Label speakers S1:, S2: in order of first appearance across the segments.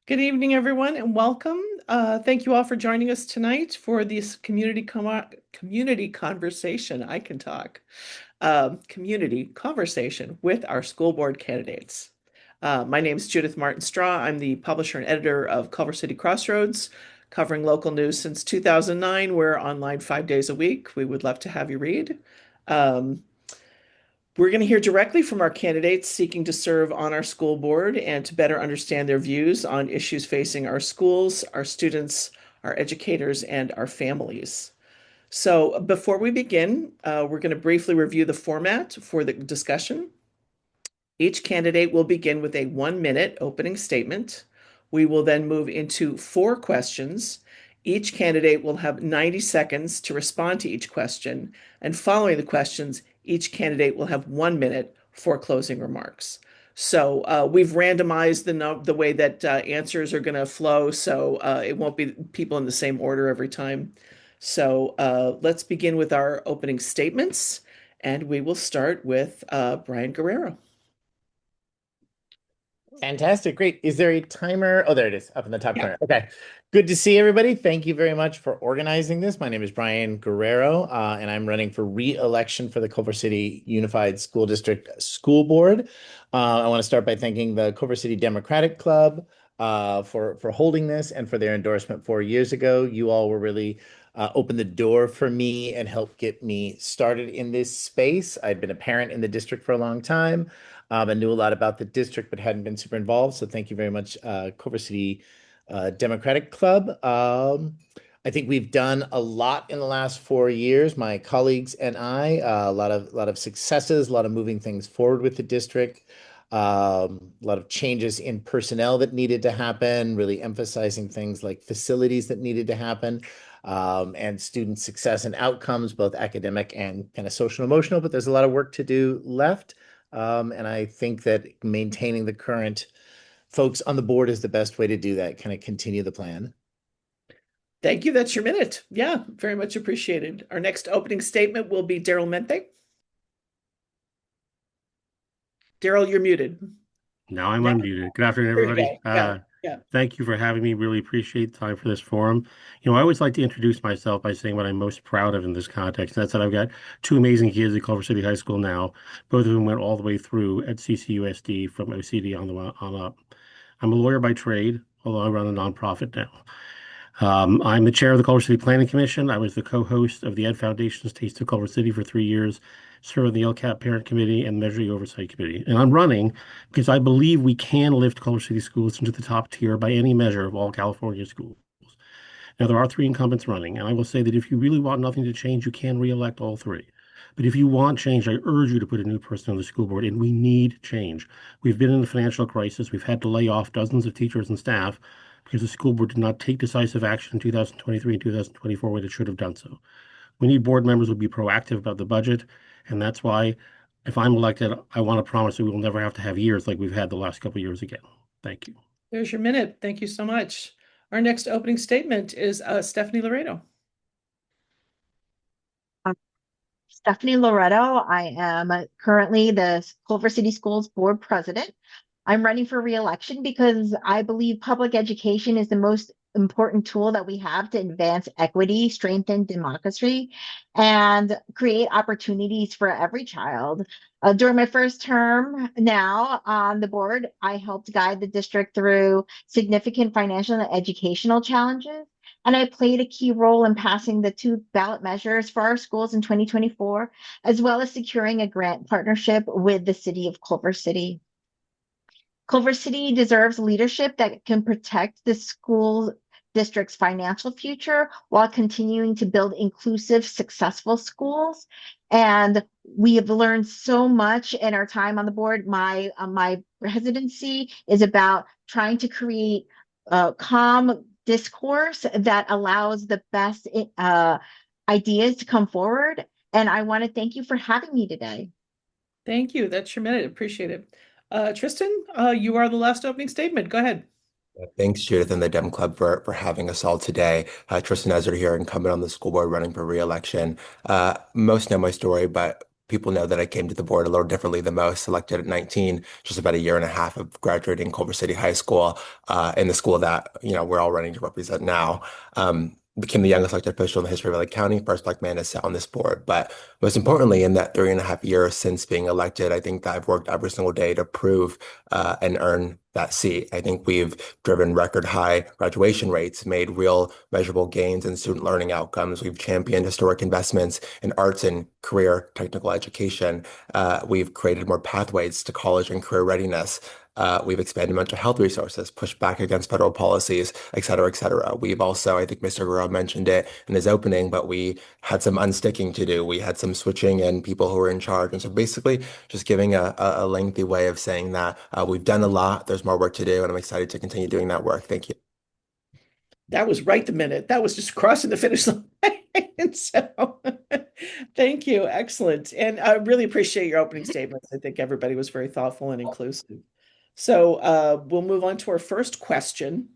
S1: Good evening, everyone, and welcome. Thank you all for joining us tonight for this community conversation. I can talk. Community conversation with our school board candidates. My name is Judith Martin-Straw. I'm the publisher and editor of Culver City Crossroads, covering local news since 2009. We're online 5 days a week. We would love to have you read. We're going to hear directly from our candidates seeking to serve on our school board and to better understand their views on issues facing our schools, our students, our educators, and our families. So before we begin, we're going to briefly review the format for the discussion. Each candidate will begin with a 1-minute opening statement. We will then move into 4 questions. Each candidate will have 90 seconds to respond to each question, and following the questions, each candidate will have 1 minute for closing remarks. So we've randomized the way that answers are going to flow, so it won't be people in the same order every time. So let's begin with our opening statements, and we will start with Brian Guerrero.
S2: Fantastic. Great. Is there a timer? Oh, there it is up in the top corner. Okay. Good to see everybody. Thank you very much for organizing this. My name is Brian Guerrero, and I'm running for re-election for the Culver City Unified School District School Board. I want to start by thanking the Culver City Democratic Club for holding this and for their endorsement 4 years ago. You all were really opened the door for me and helped get me started in this space. I'd been a parent in the district for a long time. I knew a lot about the district, but hadn't been super involved. So thank you very much, Culver City Democratic Club. I think we've done a lot in the last 4 years, my colleagues and I, a lot of successes, a lot of moving things forward with the district, a lot of changes in personnel that needed to happen, really emphasizing things like facilities that needed to happen. And student success and outcomes, both academic and kind of social and emotional, but there's a lot of work to do left. And I think that maintaining the current folks on the board is the best way to do that, kind of continue the plan.
S1: Thank you. That's your minute. Yeah, very much appreciated. Our next opening statement will be Darrel Menthe. Darrel, you're muted.
S3: Now I'm unmuted. Good afternoon, everybody. Thank you for having me. Really appreciate the time for this forum. I always like to introduce myself by saying what I'm most proud of in this context. That's that I've got 2 amazing kids at Culver City High School now. Both of them went all the way through at CCUSD from OCD on up. I'm a lawyer by trade, although I run a nonprofit now. I'm the chair of the Culver City Planning Commission. I was the co-host of the Ed Foundation's Taste of Culver City for 3 years, served on the LCAP Parent Committee and Measuring Oversight Committee. And I'm running because I believe we can lift Culver City schools into the top tier by any measure of all California schools. Now, there are 3 incumbents running, and I will say that if you really want nothing to change, you can re-elect all 3. But if you want change, I urge you to put a new person on the school board, and we need change. We've been in a financial crisis. We've had to lay off dozens of teachers and staff because the school board did not take decisive action in 2023 and 2024 when it should have done so. We need board members who will be proactive about the budget, and that's why, if I'm elected, I want to promise that we will never have to have years like we've had the last couple of years again. Thank you.
S1: There's your minute. Thank you so much. Our next opening statement is Stephanie Loredo.
S4: Stephanie Loredo. I am currently the Culver City Schools Board President. I'm running for re-election because I believe public education is the most important tool that we have to advance equity, strengthen democracy, and create opportunities for every child. During my first term now on the board, I helped guide the district through significant financial and educational challenges. And I played a key role in passing the 2 ballot measures for our schools in 2024, as well as securing a grant partnership with the city of Culver City. Culver City deserves leadership that can protect the school district's financial future while continuing to build inclusive, successful schools. And we have learned so much in our time on the board. My presidency is about trying to create calm discourse that allows the best ideas to come forward. And I want to thank you for having me today.
S1: Thank you. That's your minute. Appreciate it. Triston, you are the last opening statement. Go ahead.
S5: Thanks, Judith and the Dem Club for having us all today. Triston Ezidore here, incumbent on the school board running for re-election. Most know my story, but people know that I came to the board a little differently than most, elected at 19, just about a year and a half of graduating Culver City High School, in the school that, we're all running to represent now. Became the youngest elected official in the history of LA County, first Black man to sit on this board. But most importantly, in that 3.5 years since being elected, I think that I've worked every single day to prove and earn that seat. I think we've driven record high graduation rates, made real measurable gains in student learning outcomes. We've championed historic investments in arts and career technical education. We've created more pathways to college and career readiness. We've expanded mental health resources, pushed back against federal policies, et cetera, et cetera. We've also, I think Mr. Guerrero mentioned it in his opening, but we had some unsticking to do. We had some switching and people who were in charge. And so basically just giving a lengthy way of saying that we've done a lot. There's more work to do, and I'm excited to continue doing that work. Thank you.
S1: That was right the minute. That was just crossing the finish line. So thank you. Excellent. And I really appreciate your opening statements. I think everybody was very thoughtful and inclusive. So we'll move on to our first question.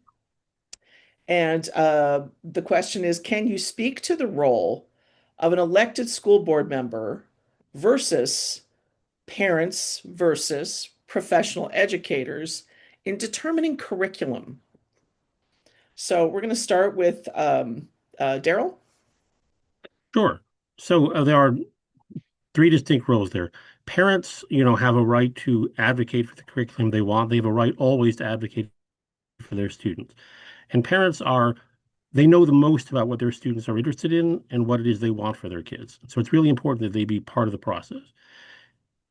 S1: And the question is, can you speak to the role of an elected school board member versus parents versus professional educators in determining curriculum? So we're going to start with Darrel.
S3: Sure. So there are three distinct roles there. Parents, have a right to advocate for the curriculum they want. They have a right always to advocate for their students. And they know the most about what their students are interested in and what it is they want for their kids. So it's really important that they be part of the process.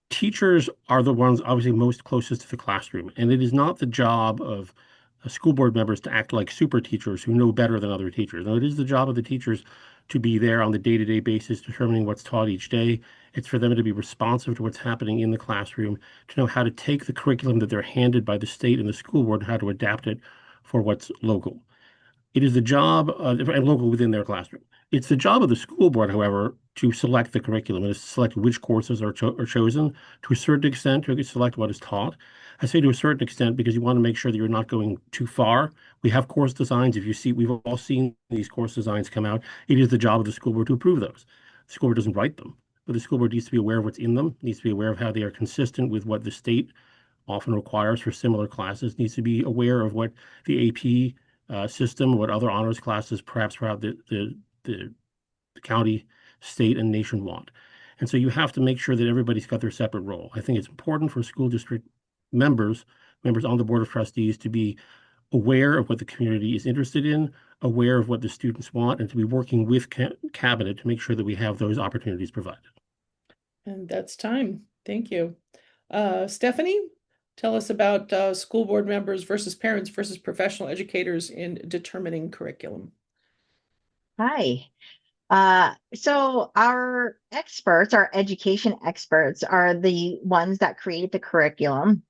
S3: Teachers are the ones obviously most closest to the classroom, and it is not the job of school board members to act like super teachers who know better than other teachers. No, it is the job of the teachers to be there on the day-to-day basis, determining what's taught each day. It's for them to be responsive to what's happening in the classroom, to know how to take the curriculum that they're handed by the state and the school board and how to adapt it for what's local. It is the job and local within their classroom. It's the job of the school board, however, to select the curriculum and to select which courses are chosen. To a certain extent, to select what is taught. I say to a certain extent because you want to make sure that you're not going too far. We have course designs. We've all seen these course designs come out. It is the job of the school board to approve those. The school board doesn't write them, but the school board needs to be aware of what's in them, needs to be aware of how they are consistent with what the state often requires for similar classes, needs to be aware of what the AP system, what other honors classes perhaps throughout the county, state, and nation want. And so you have to make sure that everybody's got their separate role. I think it's important for school district members on the board of trustees to be aware of what the community is interested in, aware of what the students want, and to be working with cabinet to make sure that we have those opportunities provided.
S1: And that's time. Thank you. Stephanie, tell us about school board members versus parents versus professional educators in determining curriculum.
S4: Hi. So our experts, our education experts, are the ones that create the curriculum,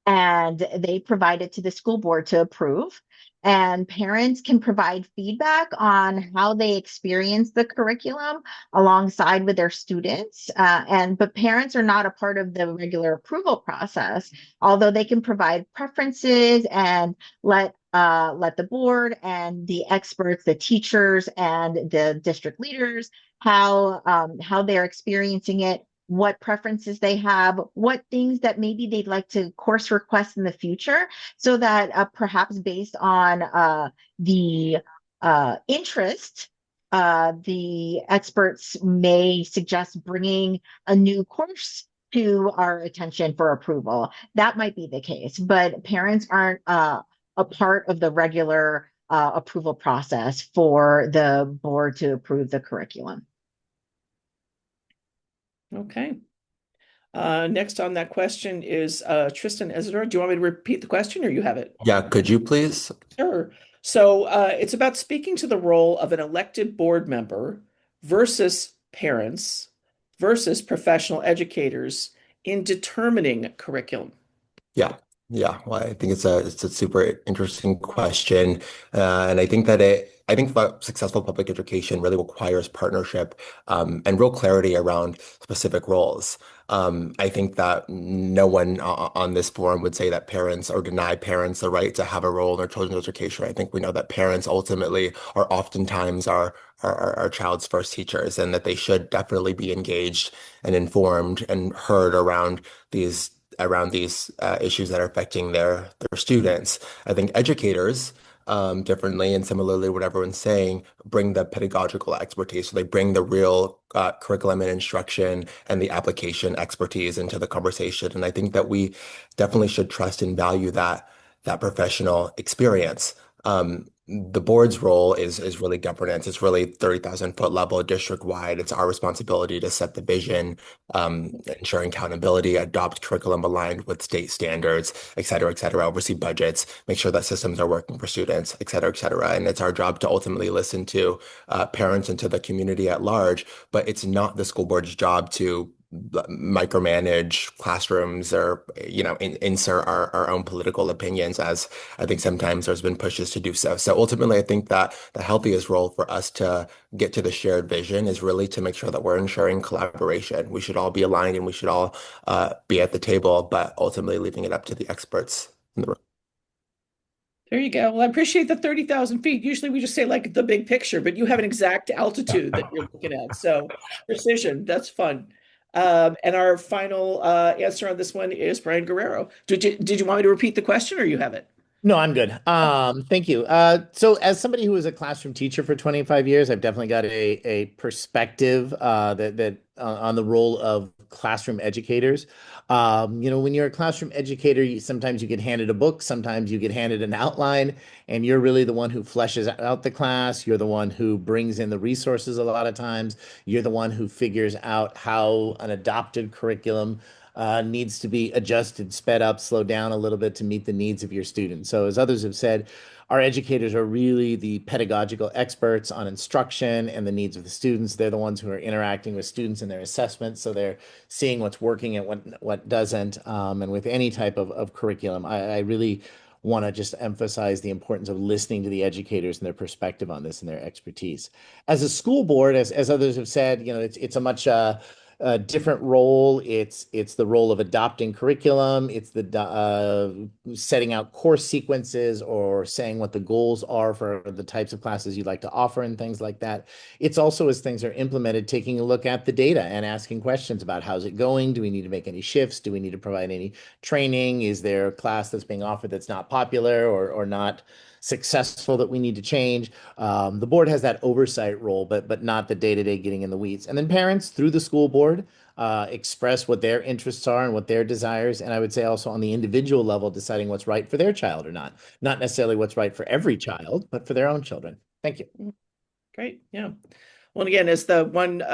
S4: and they provide it to the school board to approve. And parents can provide feedback on how they experience the curriculum alongside with their students. But parents are not a part of the regular approval process, although they can provide preferences and let the board and the experts, the teachers and the district leaders, how they're experiencing it, what preferences they have, what things that maybe they'd like to course request in the future, so that perhaps based on the interest, the experts may suggest bringing a new course to our attention for approval. That might be the case, but parents aren't a part of the regular approval process for the board to approve the curriculum.
S1: Okay. Next on that question is Triston Ezidore. Do you want me to repeat the question or you have it?
S5: Yeah, could you please?
S1: Sure. So it's about speaking to the role of an elected board member versus parents versus professional educators in determining curriculum.
S5: Yeah. Yeah, well, I think it's a super interesting question, and I think that successful public education really requires partnership and real clarity around specific roles. I think that no one on this forum would say that parents or deny parents the right to have a role in their children's education. I think we know that parents ultimately are oftentimes our child's first teachers, and that they should definitely be engaged and informed and heard around these issues that are affecting their students. I think educators, differently and similarly, what everyone's saying, bring the pedagogical expertise. So they bring the real curriculum and instruction and the application expertise into the conversation. And I think that we definitely should trust and value that professional experience. The board's role is really governance. It's really 30,000 foot level district wide. It's our responsibility to set the vision, ensuring accountability, adopt curriculum aligned with state standards, et cetera, oversee budgets, make sure that systems are working for students, et cetera, et cetera. And it's our job to ultimately listen to parents and to the community at large, but it's not the school board's job to micromanage classrooms or insert our own political opinions, as I think sometimes there's been pushes to do so. So ultimately I think that the healthiest role for us to get to the shared vision is really to make sure that we're ensuring collaboration. We should all be aligned and we should all be at the table, but ultimately leaving it up to the experts in the room.
S1: There you go. Well, I appreciate the 30,000 feet. Usually we just say like the big picture, but you have an exact altitude that you're looking at. So precision, that's fun. And our final answer on this one is Brian Guerrero. Did you want me to repeat the question or you have it?
S2: No, I'm good. Thank you. So as somebody who was a classroom teacher for 25 years, I've definitely got a perspective that on the role of classroom educators. When you're a classroom educator, sometimes you get handed a book, sometimes you get handed an outline, and you're really the one who fleshes out the class. You're the one who brings in the resources a lot of times. You're the one who figures out how an adopted curriculum needs to be adjusted, sped up, slowed down a little bit to meet the needs of your students. So, as others have said, our educators are really the pedagogical experts on instruction and the needs of the students. They're the ones who are interacting with students in their assessments, so they're seeing what's working and what doesn't. And with any type of curriculum, I really want to just emphasize the importance of listening to the educators and their perspective on this and their expertise. As a school board, as others have said, it's a much different role. It's the role of adopting curriculum. It's the setting out course sequences or saying what the goals are for the types of classes you'd like to offer and things like that. It's also, as things are implemented, taking a look at the data and asking questions about how's it going? Do we need to make any shifts? Do we need to provide any training? Is there a class that's being offered that's not popular or not successful that we need to change? The board has that oversight role, but not the day-to-day getting in the weeds. And then parents through the school board express what their interests are and what their desires. And I would say also on the individual level, deciding what's right for their child or not. Not necessarily what's right for every child, but for their own children. Thank you.
S1: Great. Yeah. Well, again, as the one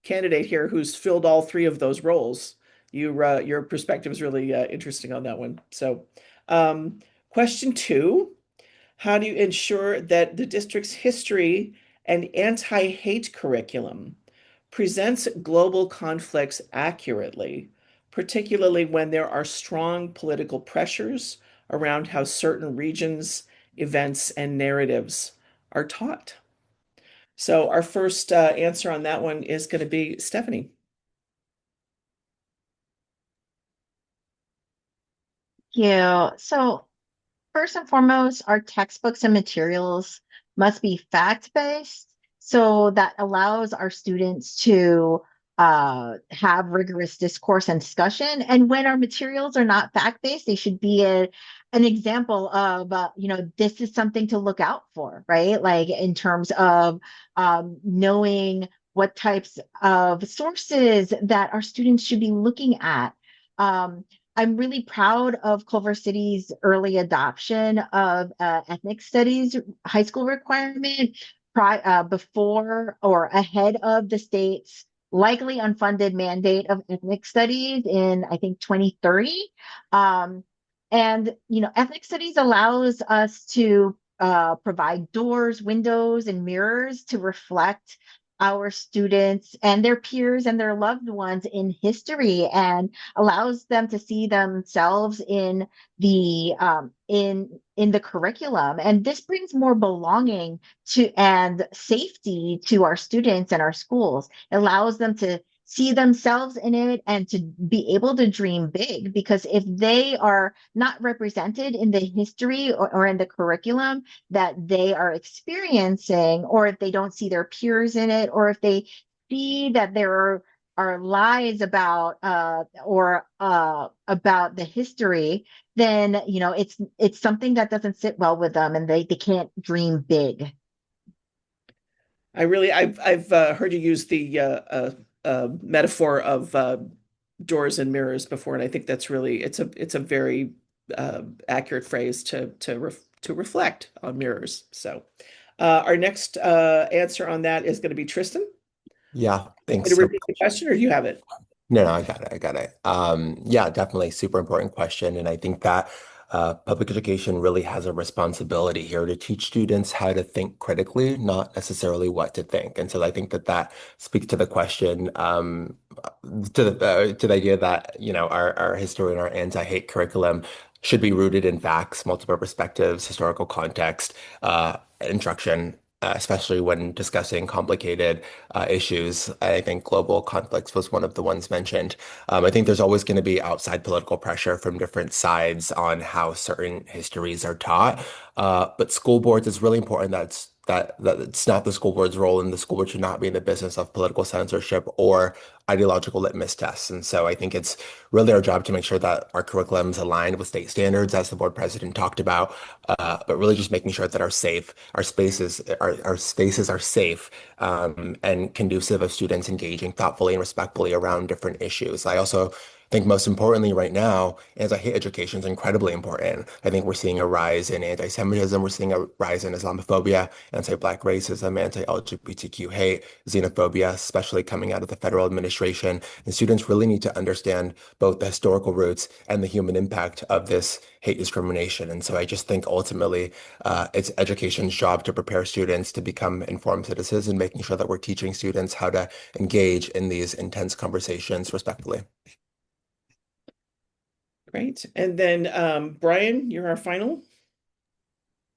S1: candidate here who's filled all three of those roles, your perspective is really interesting on that one. So, question two. How do you ensure that the district's history and anti-hate curriculum presents global conflicts accurately, particularly when there are strong political pressures around how certain regions, events, and narratives are taught? So our first answer on that one is going to be Stephanie.
S4: Yeah. So first and foremost, our textbooks and materials must be fact-based, so that allows our students to have rigorous discourse and discussion. And when our materials are not fact-based, they should be an example of, this is something to look out for, right? Like in terms of knowing what types of sources that our students should be looking at. Um, I'm really proud of Culver City's early adoption of ethnic studies high school requirement before or ahead of the state's likely unfunded mandate of ethnic studies in, I think, 2030. And, ethnic studies allows us to provide doors, windows, and mirrors to reflect our students and their peers and their loved ones in history, and allows them to see themselves in the curriculum. And this brings more belonging to and safety to our students and our schools. It allows them to see themselves in it and to be able to dream big, because if they are not represented in the history or in the curriculum that they are experiencing, or if they don't see their peers in it, or if they see that there are lies about about the history, then it's something that doesn't sit well with them, and they can't dream big.
S1: I've heard you use the metaphor of doors and mirrors before, and I think that's really it's a very accurate phrase to reflect on mirrors. So our next answer on that is going to be Triston.
S5: Yeah,
S1: Want me
S5: thanks
S1: to
S5: so
S1: repeat the question, or do you have it?
S5: No, I got it. I got it. Yeah, definitely super important question. And I think that public education really has a responsibility here to teach students how to think critically, not necessarily what to think. And so I think that that speaks to the question, to the idea that, our history and our anti-hate curriculum should be rooted in facts, multiple perspectives, historical context, instruction, especially when discussing complicated issues. I think global conflicts was one of the ones mentioned. I think there's always going to be outside political pressure from different sides on how certain histories are taught. But school boards, it's really important that it's not the school board's role, and the school board should not be in the business of political censorship or ideological litmus tests. And so I think it's really our job to make sure that our curriculums aligned with state standards, as the board president talked about, but really just making sure that our spaces are safe, and conducive of students engaging thoughtfully and respectfully around different issues. I also think most importantly right now, anti-hate education is incredibly important. I think we're seeing a rise in anti-Semitism, we're seeing a rise in Islamophobia, anti-Black racism, anti-LGBTQ hate, xenophobia, especially coming out of the federal administration. And students really need to understand both the historical roots and the human impact of this hate discrimination. And so I just think ultimately it's education's job to prepare students to become informed citizens, and making sure that we're teaching students how to engage in these intense conversations respectfully.
S1: Great. And then Brian, you're our final.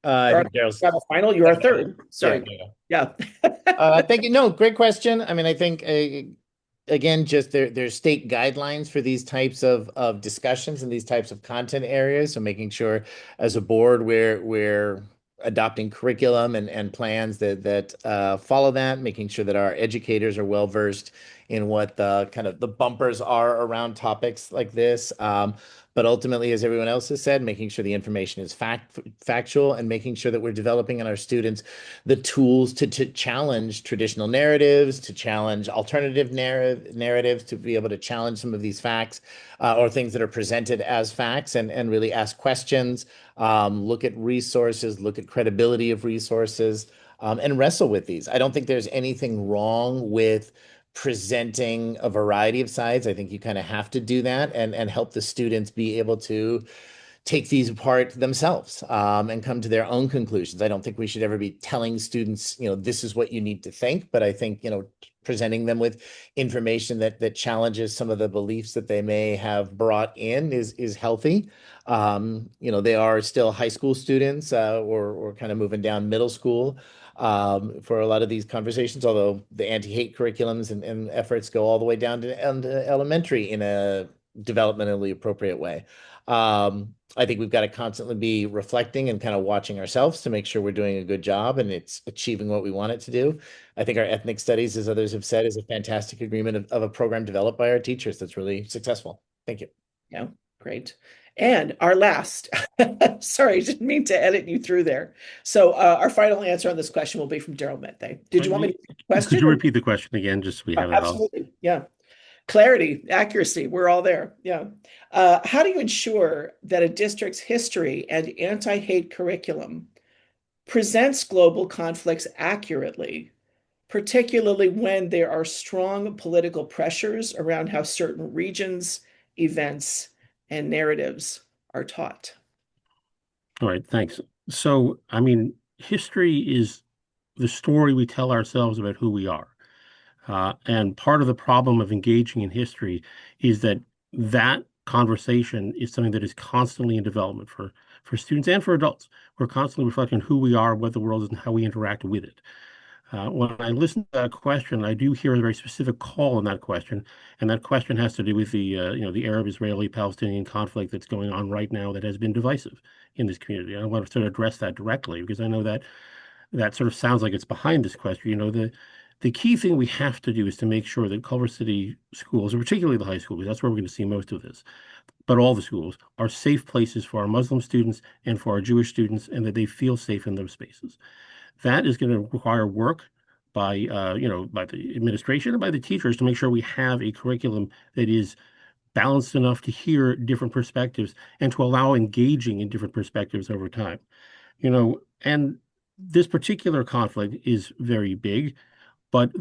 S2: I think Darrel's
S1: Not a final. You're our third. Sorry.
S2: Yeah.
S1: Yeah.
S2: Thank you. No, great question. I mean, I think again, just there's state guidelines for these types of discussions and these types of content areas. So making sure as a board we're adopting curriculum and plans that follow that, making sure that our educators are well versed in what the kind of the bumpers are around topics like this. But ultimately, as everyone else has said, making sure the information is factual, and making sure that we're developing in our students the tools to challenge traditional narratives, to challenge alternative narratives, to be able to challenge some of these facts or things that are presented as facts, and really ask questions, look at resources, look at credibility of resources, and wrestle with these. I don't think there's anything wrong with presenting a variety of sides. I think you kind of have to do that and help the students be able to take these apart themselves, and come to their own conclusions. I don't think we should ever be telling students, this is what you need to think, but I think, presenting them with information that challenges some of the beliefs that they may have brought in is healthy. They are still high school students, or kind of moving down middle school, for a lot of these conversations, although the anti-hate curriculums and efforts go all the way down to elementary in a developmentally appropriate way. I think we've got to constantly be reflecting and kind of watching ourselves to make sure we're doing a good job and it's achieving what we want it to do. I think our ethnic studies, as others have said, is a fantastic agreement of a program developed by our teachers that's really successful. Thank you.
S1: Yeah, great. And our last, sorry, I didn't mean to edit you through there. So our final answer on this question will be from Darrel Menthe. Did you want me to repeat the question?
S3: Could you repeat the question again, just so we have it all?
S1: Absolutely. Yeah. Clarity, accuracy, we're all there. Yeah. How do you ensure that a district's history and anti-hate curriculum presents global conflicts accurately, particularly when there are strong political pressures around how certain regions, events, and narratives are taught?
S3: All right, thanks. So, I mean, history is the story we tell ourselves about who we are. And part of the problem of engaging in history is that that conversation is something that is constantly in development for students and for adults. We're constantly reflecting on who we are, what the world is, and how we interact with it. When I listen to that question, I do hear a very specific call in that question, and that question has to do with the Arab-Israeli-Palestinian conflict that's going on right now that has been divisive in this community. I want to sort of address that directly because I know that that sort of sounds like it's behind this question. The key thing we have to do is to make sure that Culver City schools, and particularly the high school, because that's where we're going to see most of this, but all the schools are safe places for our Muslim students and for our Jewish students, and that they feel safe in those spaces. That is going to require work by the administration and by the teachers to make sure we have a curriculum that is balanced enough to hear different perspectives and to allow engaging in different perspectives over time. And this particular conflict is very big, but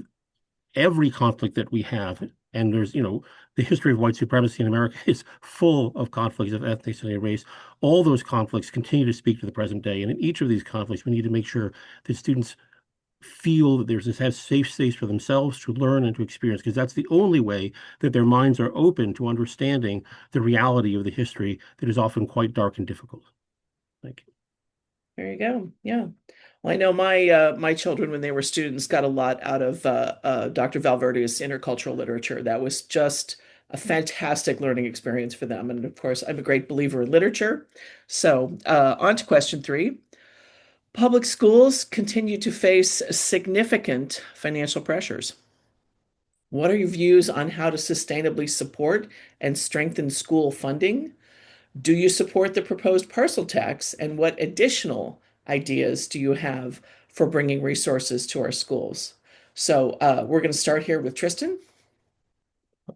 S3: every conflict that we have, and the history of white supremacy in America is full of conflicts of ethnicity and race. All those conflicts continue to speak to the present day. And in each of these conflicts, we need to make sure that students feel that there's this have safe space for themselves to learn and to experience, because that's the only way that their minds are open to understanding the reality of the history that is often quite dark and difficult. Thank you.
S1: There you go. Yeah. Well, I know my children, when they were students, got a lot out of Dr. Valverde's intercultural literature. That was just a fantastic learning experience for them. And of course, I'm a great believer in literature. So on to question 3. Public schools continue to face significant financial pressures. What are your views on how to sustainably support and strengthen school funding? Do you support the proposed parcel tax? And what additional ideas do you have for bringing resources to our schools? So we're going to start here with Triston.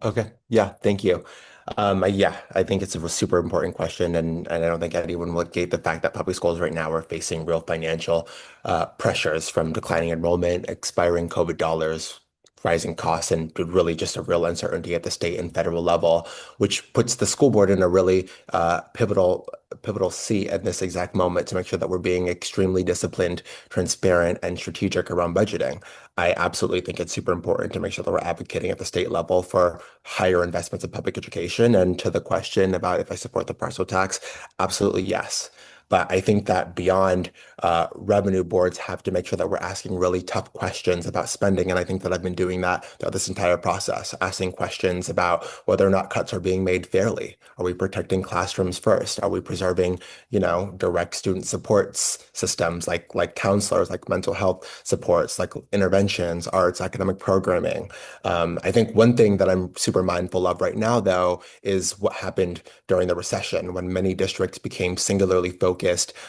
S5: Okay. Yeah, thank you. Yeah, I think it's a super important question, and I don't think anyone will negate the fact that public schools right now are facing real financial pressures from declining enrollment, expiring COVID dollars, rising costs, and really just a real uncertainty at the state and federal level, which puts the school board in a really pivotal seat at this exact moment to make sure that we're being extremely disciplined, transparent, and strategic around budgeting. I absolutely think it's super important to make sure that we're advocating at the state level for higher investments in public education. And to the question about if I support the parcel tax, absolutely yes. But I think that beyond revenue boards have to make sure that we're asking really tough questions about spending. And I think that I've been doing that throughout this entire process, asking questions about whether or not cuts are being made fairly. Are we protecting classrooms first? Are we preserving, direct student supports systems like counselors, like mental health supports, like interventions, arts, academic programming? I think one thing that I'm super mindful of right now, though, is what happened during the recession when many districts became singularly focused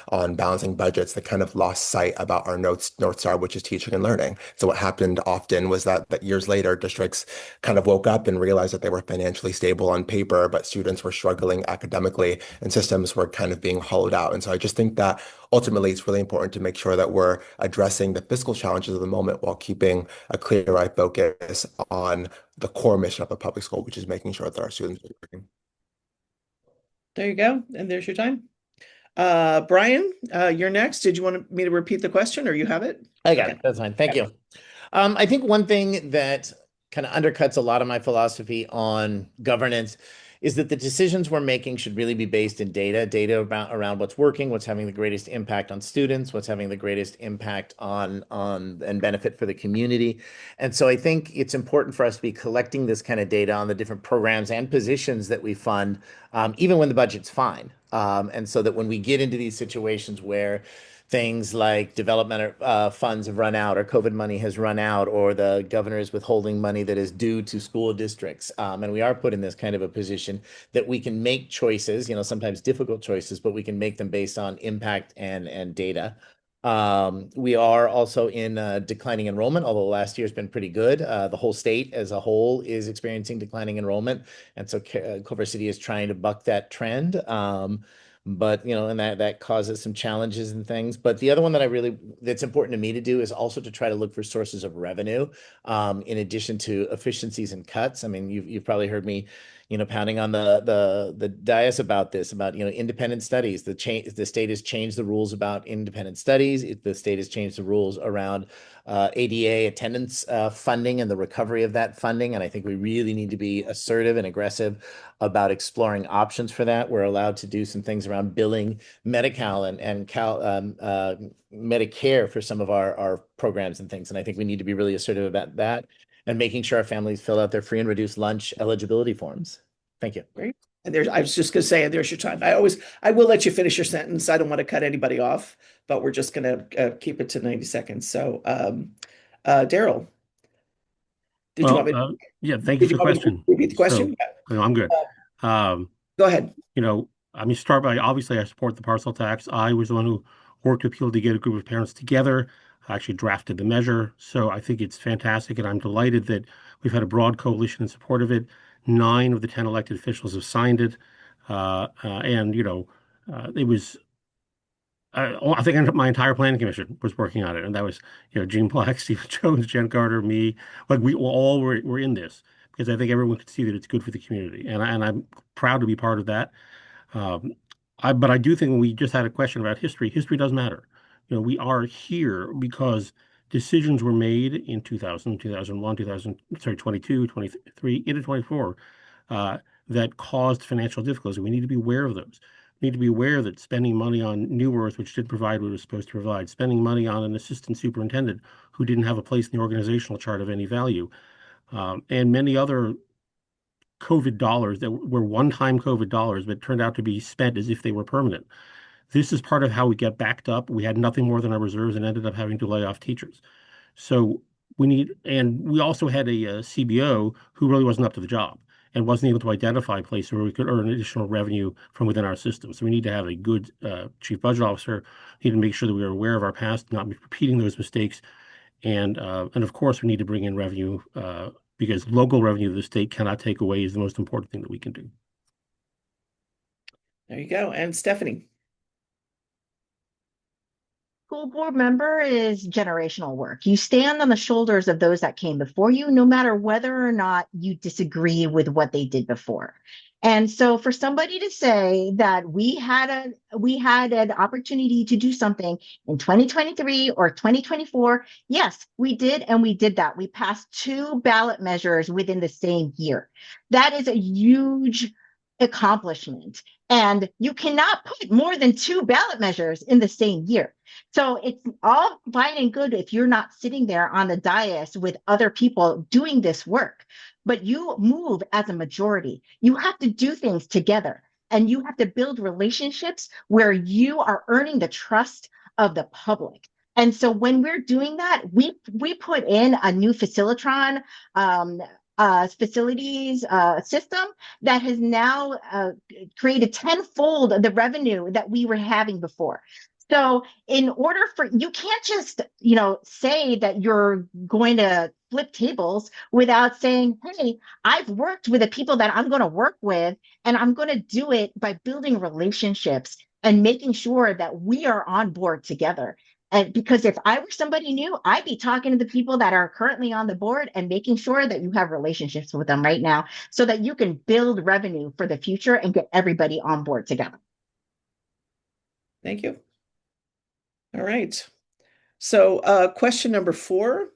S5: on balancing budgets that kind of lost sight about our North Star, which is teaching and learning. So what happened often was that years later, districts kind of woke up and realized that they were financially stable on paper, but students were struggling academically and systems were kind of being hollowed out. And so I just think that ultimately it's really important to make sure that we're addressing the fiscal challenges of the moment while keeping a clear-eyed focus on the core mission of a public school, which is making sure that our students are learning.
S1: There you go. And there's your time. Brian, you're next. Did you want me to repeat the question or you have it?
S2: I got it. That's fine. Thank you. I think one thing that kind of undercuts a lot of my philosophy on governance is that the decisions we're making should really be based in data around what's working, what's having the greatest impact on students, what's having the greatest impact on and benefit for the community. And so I think it's important for us to be collecting this kind of data on the different programs and positions that we fund, even when the budget's fine. And so that when we get into these situations where things like development funds have run out, or COVID money has run out, or the governor is withholding money that is due to school districts. And we are put in this kind of a position that we can make choices, sometimes difficult choices, but we can make them based on impact and data. We are also in declining enrollment, although last year has been pretty good. The whole state as a whole is experiencing declining enrollment. And so Culver City is trying to buck that trend. But and that causes some challenges and things. But the other one that's important to me to do is also to try to look for sources of revenue, in addition to efficiencies and cuts. I mean, you've probably heard me pounding on the dais about this, about, independent studies. The state has changed the rules about independent studies. The state has changed the rules around ADA attendance funding and the recovery of that funding. And I think we really need to be assertive and aggressive about exploring options for that. We're allowed to do some things around billing Medi-Cal and Medicare for some of our programs and things. And I think we need to be really assertive about that and making sure our families fill out their free and reduced lunch eligibility forms. Thank you.
S1: Great. And I was just going to say, and there's your time. I will let you finish your sentence. I don't want to cut anybody off, but we're just going to keep it to 90 seconds. So, Darrel, did you want me to?
S3: Yeah, thank you for the question.
S1: Repeat the question?
S3: I'm good.
S1: Go ahead.
S3: I mean, start by, obviously, I support the parcel tax. I was the one who worked to appeal to get a group of parents together. I actually drafted the measure. So I think it's fantastic, and I'm delighted that we've had a broad coalition in support of it. 9 of the 10 elected officials have signed it. It was, I think my entire planning commission was working on it. And that was, Gene Black, Stephen Jones, Jen Carter, me. Like, we all were in this because I think everyone could see that it's good for the community. And I'm proud to be part of that. But I do think when we just had a question about history does matter. We are here because decisions were made in 2000, 2001, 22, 23, into 24, that caused financial difficulties. We need to be aware of those. We need to be aware that spending money on New Earth, which didn't provide what it was supposed to provide, spending money on an assistant superintendent who didn't have a place in the organizational chart of any value, and many other COVID dollars that were one-time COVID dollars, but turned out to be spent as if they were permanent. This is part of how we get backed up. We had nothing more than our reserves and ended up having to lay off teachers. So and we also had a CBO who really wasn't up to the job and wasn't able to identify places where we could earn additional revenue from within our system. So we need to have a good chief budget officer. We need to make sure that we are aware of our past, not repeating those mistakes. And of course, we need to bring in revenue because local revenue the state cannot take away is the most important thing that we can do.
S1: There you go. And Stephanie.
S4: School board member is generational work. You stand on the shoulders of those that came before you, no matter whether or not you disagree with what they did before. And so for somebody to say that we had an opportunity to do something in 2023 or 2024, yes, we did, and we did that. We passed 2 ballot measures within the same year. That is a huge accomplishment. And you cannot put more than 2 ballot measures in the same year. So it's all fine and good if you're not sitting there on the dais with other people doing this work, but you move as a majority. You have to do things together, and you have to build relationships where you are earning the trust of the public. And so when we're doing that, we put in a new facilitron facilities system that has now created tenfold the revenue that we were having before. So in order you can't just, say that you're going to flip tables without saying, hey, I've worked with the people that I'm going to work with, and I'm going to do it by building relationships and making sure that we are on board together. And because if I were somebody new, I'd be talking to the people that are currently on the board and making sure that you have relationships with them right now so that you can build revenue for the future and get everybody on board together.
S1: Thank you. All right. So question number 4.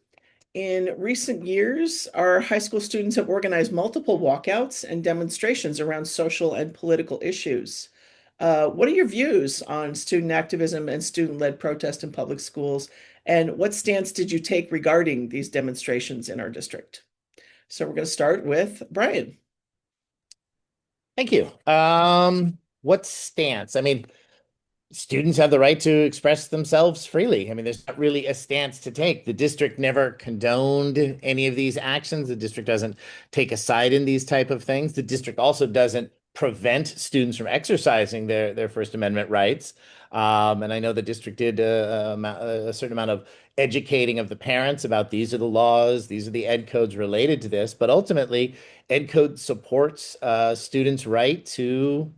S1: In recent years, our high school students have organized multiple walkouts and demonstrations around social and political issues. What are your views on student activism and student-led protest in public schools? And what stance did you take regarding these demonstrations in our district? So we're going to start with Brian.
S2: Thank you. What stance? I mean, students have the right to express themselves freely. I mean, there's not really a stance to take. The district never condoned any of these actions. The district doesn't take a side in these type of things. The district also doesn't prevent students from exercising their First Amendment rights. And I know the district did a certain amount of educating of the parents about these are the laws, these are the ed codes related to this. But ultimately, ed code supports students' right to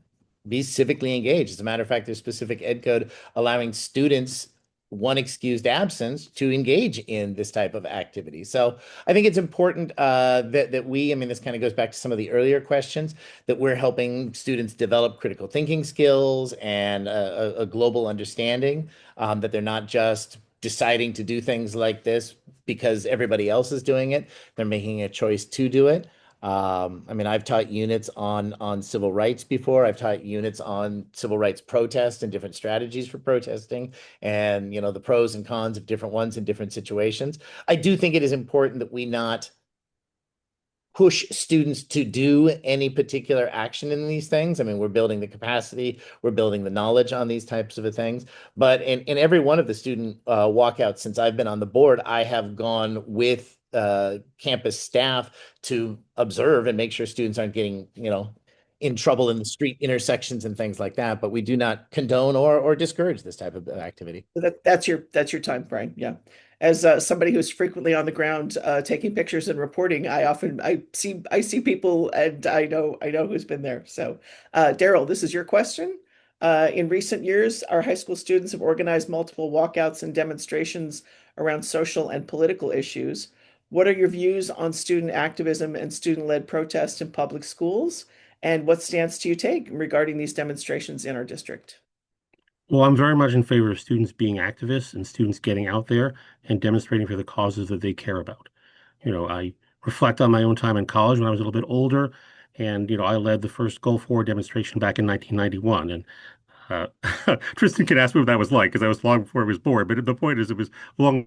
S2: be civically engaged. As a matter of fact, there's specific ed code allowing students one excused absence to engage in this type of activity. So I think it's important that we, I mean, this kind of goes back to some of the earlier questions, that we're helping students develop critical thinking skills and a global understanding, that they're not just deciding to do things like this because everybody else is doing it. They're making a choice to do it. I mean, I've taught units on civil rights before. I've taught units on civil rights protest and different strategies for protesting, and the pros and cons of different ones in different situations. I do think it is important that we not push students to do any particular action in these things. I mean, we're building the capacity, we're building the knowledge on these types of things. But in every one of the student walkouts since I've been on the board, I have gone with campus staff to observe and make sure students aren't getting, in trouble in the street intersections and things like that. But we do not condone or discourage this type of activity.
S1: So that's your time, Brian. Yeah. As somebody who's frequently on the ground taking pictures and reporting, I see people, and I know who's been there. So, Darrel, this is your question. In recent years, our high school students have organized multiple walkouts and demonstrations around social and political issues. What are your views on student activism and student-led protest in public schools? And what stance do you take regarding these demonstrations in our district?
S3: Well, I'm very much in favor of students being activists and students getting out there and demonstrating for the causes that they care about. I reflect on my own time in college when I was a little bit older, and I led the first Gulf War demonstration back in 1991. And Triston can ask me what that was like because I was long before I was born. But the point is, it was a long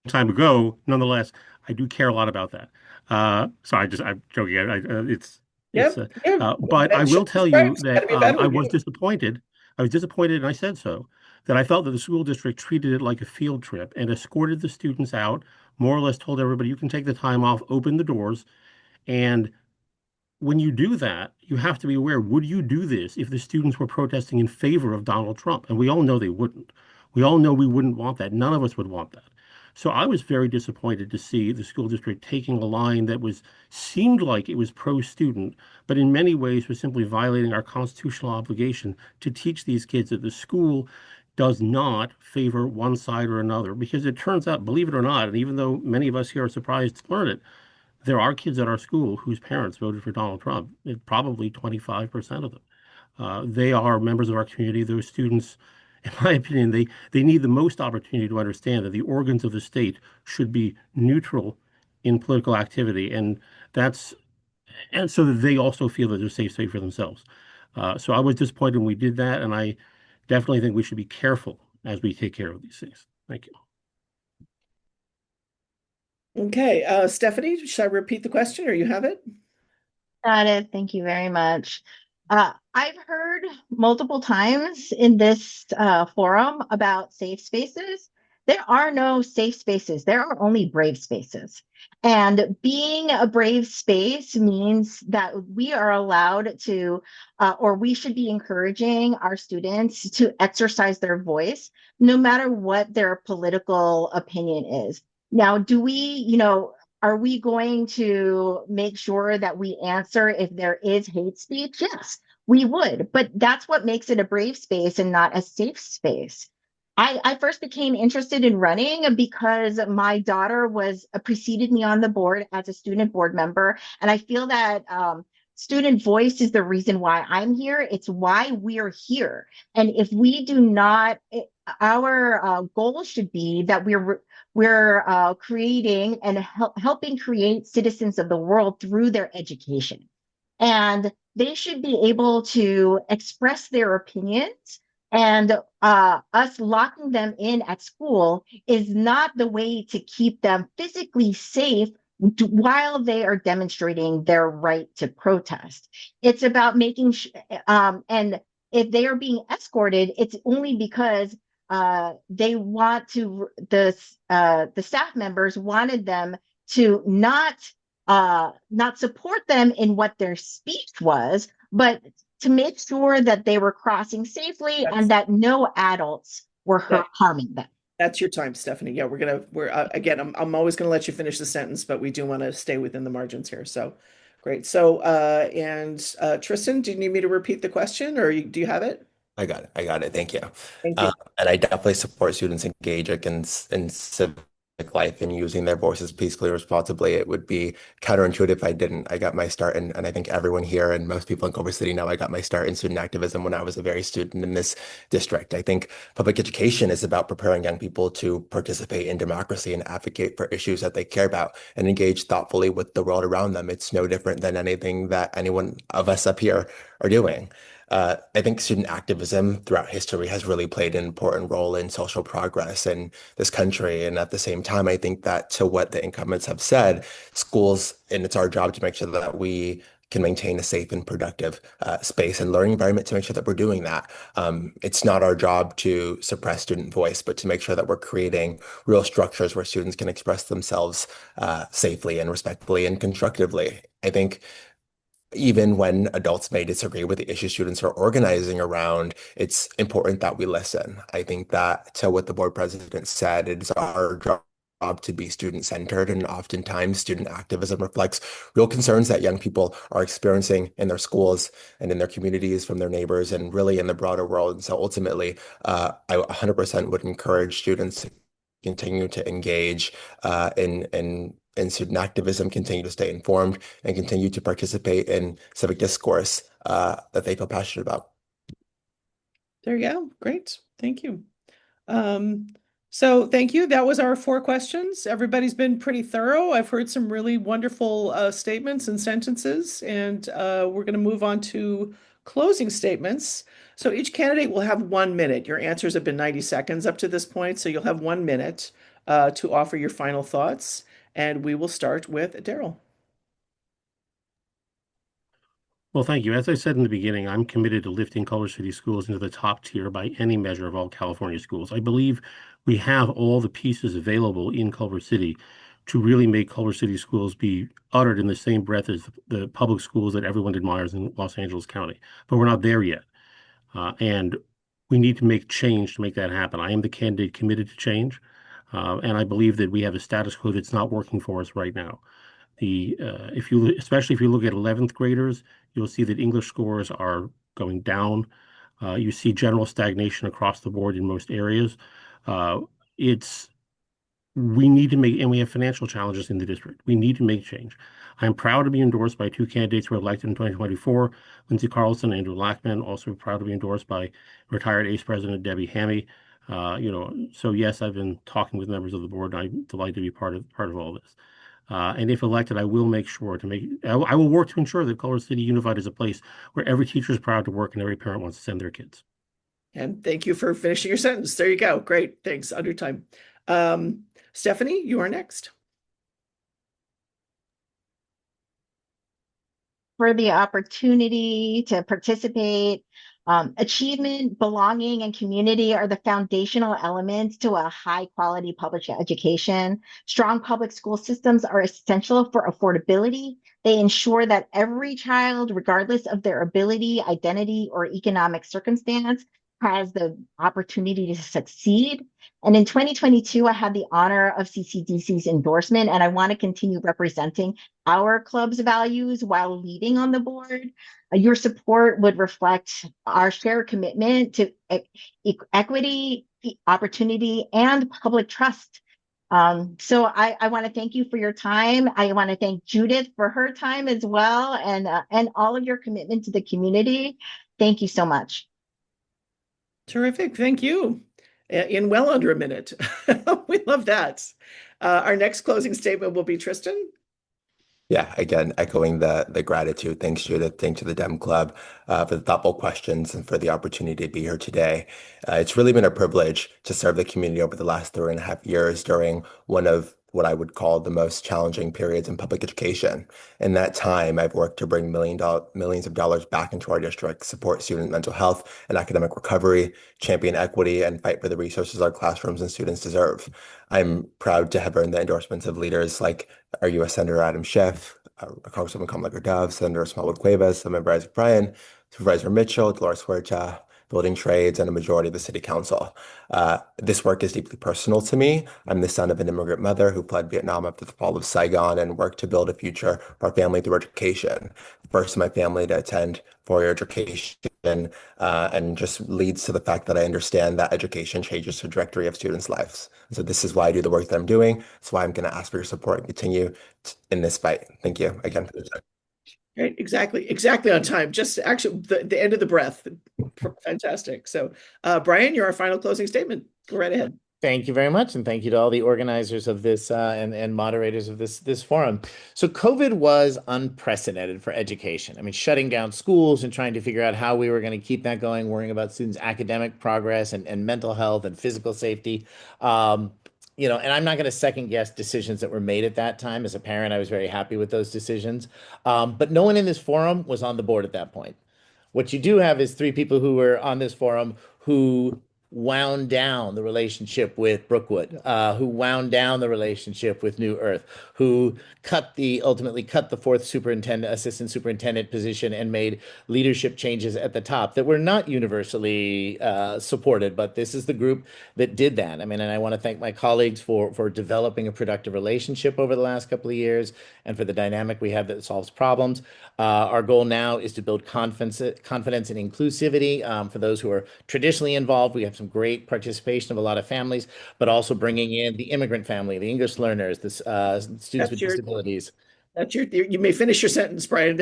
S3: time ago. Nonetheless, I do care a lot about that. So I'm joking. It's
S1: Yep, yeah.
S3: but I will tell you
S1: It's got
S3: that
S1: to be better
S3: I
S1: with
S3: was
S1: you.
S3: disappointed. I was disappointed, and I said so, that I felt that the school district treated it like a field trip and escorted the students out, more or less told everybody, you can take the time off, open the doors. And when you do that, you have to be aware, would you do this if the students were protesting in favor of Donald Trump? And we all know they wouldn't. We all know we wouldn't want that. None of us would want that. So I was very disappointed to see the school district taking a line that seemed like it was pro-student, but in many ways was simply violating our constitutional obligation to teach these kids that the school does not favor one side or another. Because it turns out, believe it or not, and even though many of us here are surprised to learn it, there are kids at our school whose parents voted for Donald Trump. Probably 25% of them. They are members of our community. Those students, in my opinion, they need the most opportunity to understand that the organs of the state should be neutral in political activity, and so that they also feel that they're safe for themselves. So I was disappointed when we did that, and I definitely think we should be careful as we take care of these things. Thank you.
S1: Okay, Stephanie, should I repeat the question or you have it?
S4: Got it. Thank you very much. I've heard multiple times in this forum about safe spaces. There are no safe spaces. There are only brave spaces. And being a brave space means that we are allowed to, or we should be encouraging our students to exercise their voice, no matter what their political opinion is. Now, are we going to make sure that we answer if there is hate speech? Yes, we would. But that's what makes it a brave space and not a safe space. I first became interested in running because my daughter preceded me on the board as a student board member. And I feel that student voice is the reason why I'm here. It's why we're here. And if we do not, our goal should be that we're creating and helping create citizens of the world through their education. And they should be able to express their opinions. And us locking them in at school is not the way to keep them physically safe while they are demonstrating their right to protest. It's about and if they are being escorted, it's only because they want to the staff members wanted them to not support them in what their speech was, but to make sure that they were crossing safely and that no adults were harming them.
S1: That's your time, Stephanie. Yeah, we're again, I'm always gonna let you finish the sentence, but we do want to stay within the margins here. So great. So Triston, do you need me to repeat the question or do you have it?
S5: I got it. I got it. Thank you.
S1: Thank you.
S5: And I definitely support students engaging in civic life and using their voices peacefully, responsibly. It would be counterintuitive if I didn't. I got my start, and I think everyone here and most people in Culver City know I got my start in student activism when I was a very student in this district. I think public education is about preparing young people to participate in democracy and advocate for issues that they care about and engage thoughtfully with the world around them. It's no different than anything that anyone of us up here are doing. I think student activism throughout history has really played an important role in social progress in this country. And at the same time, I think that to what the incumbents have said, schools, and it's our job to make sure that we can maintain a safe and productive space and learning environment to make sure that we're doing that. It's not our job to suppress student voice, but to make sure that we're creating real structures where students can express themselves safely and respectfully and constructively. I think even when adults may disagree with the issue students are organizing around, it's important that we listen. I think that to what the board president said, it is our job to be student-centered, and oftentimes student activism reflects real concerns that young people are experiencing in their schools and in their communities from their neighbors and really in the broader world. And so ultimately, I 100% would encourage students to continue to engage in student activism, continue to stay informed, and continue to participate in civic discourse that they feel passionate about.
S1: There you go. Great. Thank you. So thank you. That was our 4 questions. Everybody's been pretty thorough. I've heard some really wonderful statements and sentences, and we're going to move on to closing statements. So each candidate will have 1 minute. Your answers have been 90 seconds up to this point, so you'll have 1 minute to offer your final thoughts. And we will start with Darrel.
S3: Well, thank you. As I said in the beginning, I'm committed to lifting Culver City schools into the top tier by any measure of all California schools. I believe we have all the pieces available in Culver City to really make Culver City schools be uttered in the same breath as the public schools that everyone admires in Los Angeles County. But we're not there yet. And we need to make change to make that happen. I am the candidate committed to change. And I believe that we have a status quo that's not working for us right now. Especially if you look at 11th graders, you'll see that English scores are going down. You see general stagnation across the board in most areas. We need to make, and we have financial challenges in the district. We need to make change. I'm proud to be endorsed by 2 candidates who were elected in 2024, Lindsey Carlson and Andrew Lackman. Also proud to be endorsed by retired ACE President Debbie Hammy. So yes, I've been talking with members of the board, and I'm delighted to be part of all this. And if elected, I will make sure I will work to ensure that Culver City Unified is a place where every teacher is proud to work and every parent wants to send their kids.
S1: And thank you for finishing your sentence. There you go. Great. Thanks. Under time. Stephanie, you are next.
S4: For the opportunity to participate. Achievement, belonging, and community are the foundational elements to a high quality public education. Strong public school systems are essential for affordability. They ensure that every child, regardless of their ability, identity, or economic circumstance, has the opportunity to succeed. And in 2022, I had the honor of CCDC's endorsement, and I want to continue representing our club's values while leading on the board. Your support would reflect our shared commitment to equity, opportunity, and public trust. So I want to thank you for your time. I want to thank Judith for her time as well, and all of your commitment to the community. Thank you so much.
S1: Terrific. Thank you. In well under a minute. We love that. Our next closing statement will be Triston.
S5: Yeah, again, echoing the gratitude. Thanks, Judith. Thanks to the Dem Club for the thoughtful questions and for the opportunity to be here today. It's really been a privilege to serve the community over the last 3.5 years during one of what I would call the most challenging periods in public education. In that time, I've worked to bring millions of dollars back into our district, support student mental health and academic recovery, champion equity, and fight for the resources our classrooms and students deserve. I'm proud to have earned the endorsements of leaders like our U.S. Senator Adam Schiff, Congresswoman Kamala Dove, Senator Smallwood Cuevas, Member Isaac Bryan, Supervisor Mitchell, Dolores Huerta, building trades, and a majority of the city council. This work is deeply personal to me. I'm the son of an immigrant mother who fled Vietnam after the fall of Saigon and worked to build a future for our family through education. First in my family to attend four-year education, and just leads to the fact that I understand that education changes the trajectory of students' lives. So this is why I do the work that I'm doing. That's why I'm going to ask for your support and continue in this fight. Thank you again for the time.
S1: Right, exactly on time. Just actually the end of the breath. Fantastic. So, Brian, you're our final closing statement. Go right ahead.
S2: Thank you very much, and thank you to all the organizers of this and moderators of this forum. So COVID was unprecedented for education. I mean, shutting down schools and trying to figure out how we were going to keep that going, worrying about students' academic progress and mental health and physical safety. And I'm not going to second guess decisions that were made at that time. As a parent, I was very happy with those decisions. But no one in this forum was on the board at that point. What you do have is three people who were on this forum who wound down the relationship with Brookwood, who wound down the relationship with New Earth, who ultimately cut the fourth assistant superintendent position and made leadership changes at the top that were not universally supported. But this is the group that did that. I mean, and I want to thank my colleagues for developing a productive relationship over the last couple of years and for the dynamic we have that solves problems. Our goal now is to build confidence and inclusivity for those who are traditionally involved. We have some great participation of a lot of families, but also bringing in the immigrant family, the English learners, the students with disabilities.
S1: You may finish your sentence, Brian.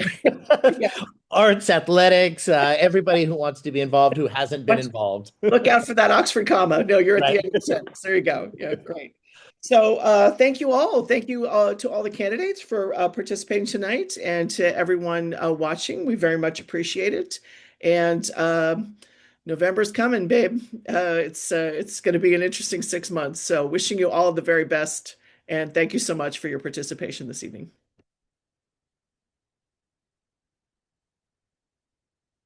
S2: Yeah. Arts, athletics, everybody who wants to be involved who hasn't been involved.
S1: Look out for that Oxford comma. No, you're at the end of the sentence. There you go. Yeah, great. So thank you all. Thank you to all the candidates for participating tonight, and to everyone watching. We very much appreciate it. And November's coming, babe. It's going to be an interesting 6 months. So wishing you all the very best. And thank you so much for your participation this evening.